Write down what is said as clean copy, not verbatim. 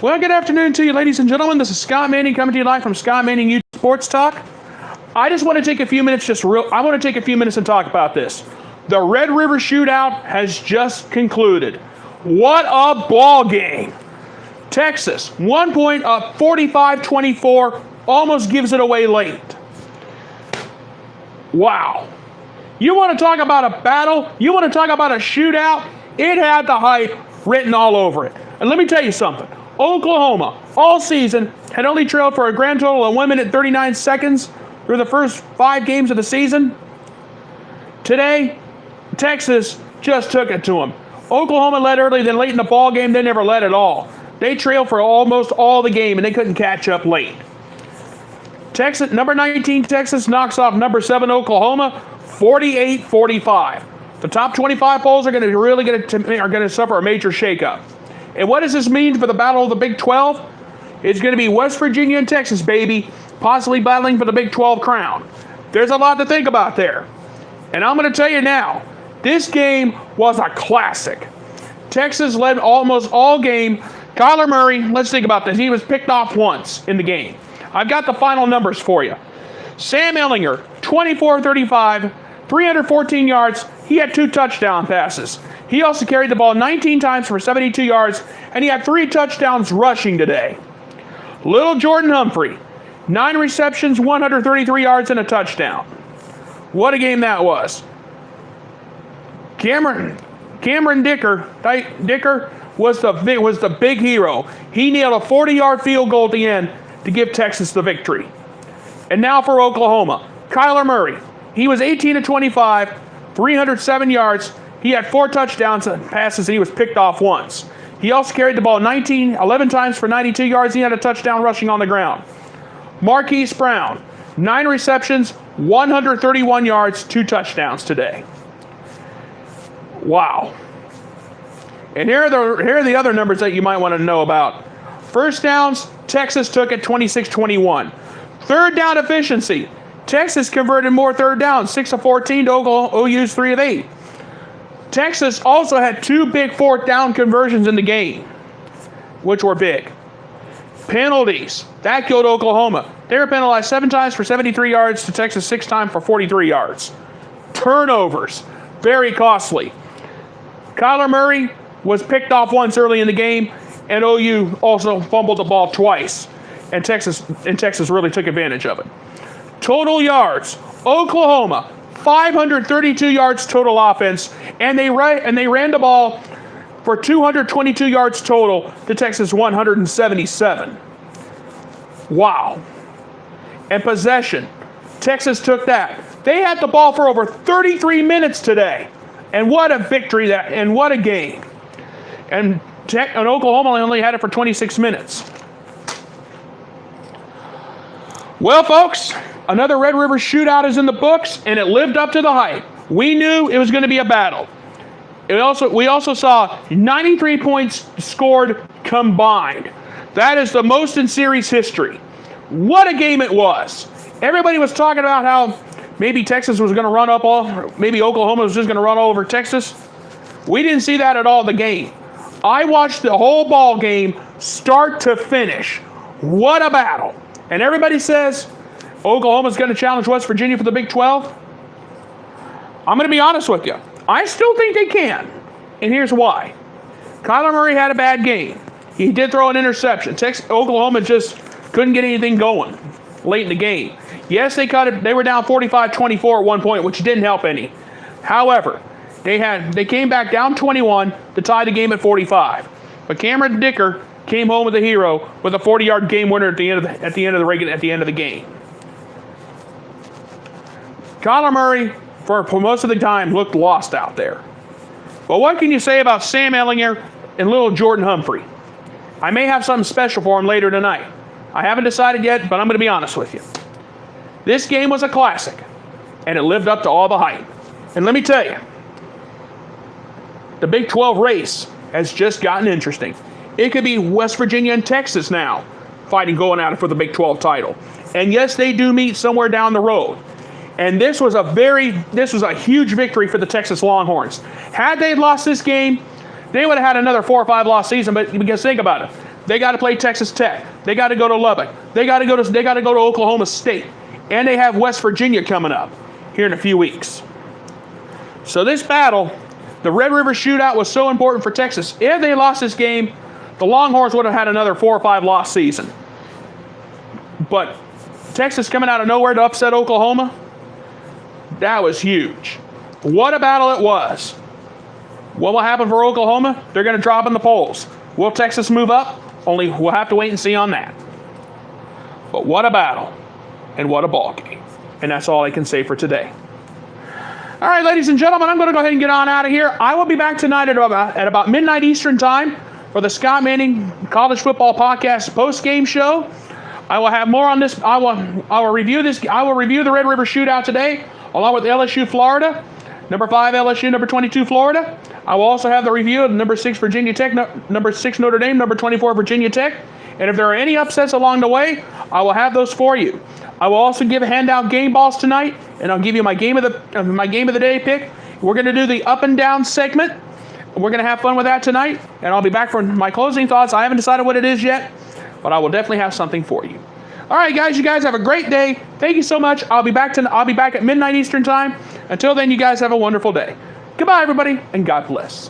Well, good afternoon to you, ladies and gentlemen. This is Scott Manning coming to you live from Scott Manning YouTube Sports Talk. I just want to take a few minutes, and talk about this. The Red River Shootout has just concluded. What a ball game! Texas, 1 point up, 45-24, almost gives it away late. Wow. You want to talk about a battle? You want to talk about a shootout? It had the hype written all over it. And let me tell you something. Oklahoma, all season, had only trailed for a grand total of 1 minute 39 seconds through the first 5 games of the season. Today, Texas just took it to them. Oklahoma led early, then late in the ball game, they never led at all. They trailed for almost all the game, and they couldn't catch up late. Texas, number 19 Texas knocks off number 7 Oklahoma, 48-45. The top 25 polls are going to suffer a major shakeup. And what does this mean for the battle of the Big 12? It's going to be West Virginia and Texas, baby, possibly battling for the Big 12 crown. There's a lot to think about there. And I'm going to tell you now, this game was a classic. Texas led almost all game. Kyler Murray, let's think about this. He was picked off once in the game. I've got the final numbers for you. Sam Ehlinger, 24-35, 314 yards. He had 2 touchdown passes. He also carried the ball 19 times for 72 yards, and he had 3 touchdowns rushing today. Little Jordan Humphrey, 9 receptions, 133 yards, and a touchdown. What a game that was. Cameron Dicker was the big hero. He nailed a 40-yard field goal at the end to give Texas the victory. And now for Oklahoma, Kyler Murray. He was 18-25, 307 yards. He had 4 touchdowns and passes, and he was picked off once. He also carried the ball 11 times for 92 yards. He had a touchdown rushing on the ground. Marquise Brown, 9 receptions, 131 yards, 2 touchdowns today. Wow. And here are the other numbers that you might want to know about. First downs, Texas took it 26-21. Third down efficiency, Texas converted more third downs, 6 of 14 to OU's 3 of 8. Texas also had 2 big 4th down conversions in the game, which were big. Penalties, that killed Oklahoma. They were penalized 7 times for 73 yards to Texas 6 times for 43 yards. Turnovers, very costly. Kyler Murray was picked off once early in the game, and OU also fumbled the ball twice, and Texas really took advantage of it. Total yards, Oklahoma, 532 yards total offense, and they ran the ball for 222 yards total to Texas 177. Wow. And possession, Texas took that. They had the ball for over 33 minutes today. And what a victory and what a game. And Oklahoma only had it for 26 minutes. Well, folks, another Red River Shootout is in the books, and it lived up to the hype. We knew it was going to be a battle. We also saw 93 points scored combined. That is the most in series history. What a game it was. Everybody was talking about how maybe Texas was going to maybe Oklahoma was just going to run all over Texas. We didn't see that at all in the game. I watched the whole ball game start to finish. What a battle. And everybody says Oklahoma's going to challenge West Virginia for the Big 12. I'm going to be honest with you. I still think they can. And here's why. Kyler Murray had a bad game. He did throw an interception. Oklahoma just couldn't get anything going late in the game. Yes, they cut it. They were down 45-24 at one point, which didn't help any. However, they came back down 21 to tie the game at 45. But Cameron Dicker came home with a hero with a 40-yard game winner at the end of the game. Kyler Murray, for most of the time, looked lost out there. But what can you say about Sam Ehlinger and little Jordan Humphrey? I may have something special for him later tonight. I haven't decided yet, but I'm going to be honest with you. This game was a classic, and it lived up to all the hype. And let me tell you, the Big 12 race has just gotten interesting. It could be West Virginia and Texas now going at it for the Big 12 title. And yes, they do meet somewhere down the road. And this was a huge victory for the Texas Longhorns. Had they lost this game, they would have had another 4 or 5 loss season. But because think about it, they got to play Texas Tech, they got to go to Lubbock, they got to go to Oklahoma State, and they have West Virginia coming up here in a few weeks. So this battle, the Red River Shootout, was so important for Texas. If they lost this game, the Longhorns would have had another 4 or 5 loss season. But Texas coming out of nowhere to upset Oklahoma, that was huge. What a battle it was. What will happen for Oklahoma? They're going to drop in the polls. Will Texas move up? Only we'll have to wait and see on that. But what a battle, and what a ball game. And that's all I can say for today. All right, ladies and gentlemen, I'm going to go ahead and get on out of here. I will be back tonight at about midnight Eastern time for the Scott Manning College Football Podcast post-game show. I will have more on this. I will review this. I will review the Red River Shootout today, along with LSU Florida, number 5 LSU, number 22 Florida. I will also have the review of number 6 Virginia Tech, number 6 Notre Dame, number 24 Virginia Tech. And if there are any upsets along the way, I will have those for you. I will also hand out game balls tonight, and I'll give you my game of the day pick. We're going to do the up and down segment. We're going to have fun with that tonight, and I'll be back for my closing thoughts. I haven't decided what it is yet, but I will definitely have something for you. All right, guys, you guys have a great day. Thank you so much. I'll be back at midnight Eastern time. Until then, you guys have a wonderful day. Goodbye, everybody, and God bless.